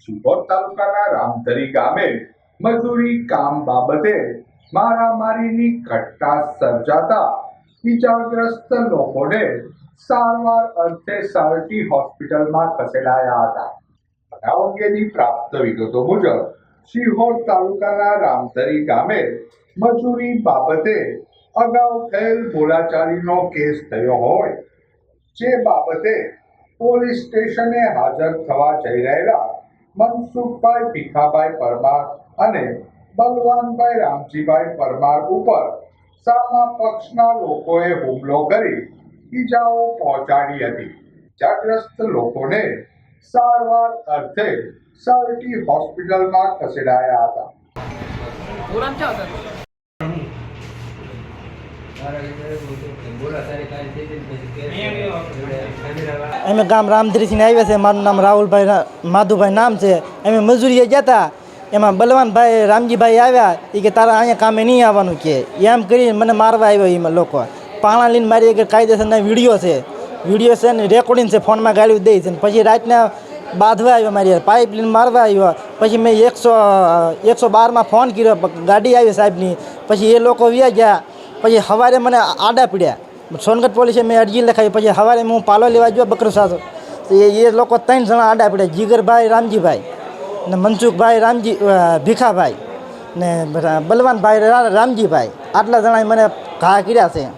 સુરત તાલુકાના રામધરી ગામે મજૂરી કામ બાબતે મારામારીની ઘટના સર્જાતા ઈજાગ્રસ્ત લોકોને સારવાર અર્થે સારટી હોસ્પિટલમાં ખસેડાયા હતા. બનાવ અંગેની પ્રાપ્ત વિગતો મુજબ સિહોર તાલુકાના રામધરી ગામે મજૂરી બાબતે અગાઉ થયેલ બોલાચાલીનો કેસ થયો હોય, જે બાબતે પોલીસ સ્ટેશને હાજર થવા જઈ રહેલા મનસુખભાઈ ભીખાભાઈ પરમાર અને બલવાનભાઈ રામજીભાઈ પરમાર ઉપર સામા પક્ષના લોકોએ હુમલો કરી ઈજાઓ પહોંચાડી હતી. ઈજાગ્રસ્ત લોકોને સારવાર અર્થે સારટી હોસ્પિટલમાં ખસેડાયા હતા. અમે ગામ રામધરીથી આવ્યા છે. મારું નામ રાહુલભાઈ માધુભાઈ નામ છે. અમે મજૂરીએ ગયા હતા. એમાં બલવાનભાઈ રામજીભાઈ આવ્યા. એ કે તારા અહીંયા કામે નહીં આવવાનું કે એમ કરીને મને મારવા આવ્યો. એમાં લોકો પાણા લઈને મારી કે કાયદેસરના વિડીયો છે ને રેકોર્ડિંગ છે, ફોનમાં ગાળ્યું દે છે. પછી રાતના બાંધવા આવ્યો, મારી પાઇપ લઈને મારવા આવ્યો. પછી મેં 112માં ફોન કર્યો, ગાડી આવી સાહેબની. પછી એ લોકો વ્યા ગયા. પછી સવારે મને આડા પીડ્યા. સોનગઢ પોલીસે મેં અરજી લખાવી. પછી સવારે હું પાલો લેવા ગયો બકરો સાસો. એ લોકો 3 જણા આડા પીડ્યા, જીગરભાઈ રામજીભાઈ ને મનસુખભાઈ ભીખાભાઈ ને બલવાનભાઈ રામજીભાઈ. આટલા જણાએ મને ઘા કર્યા છે.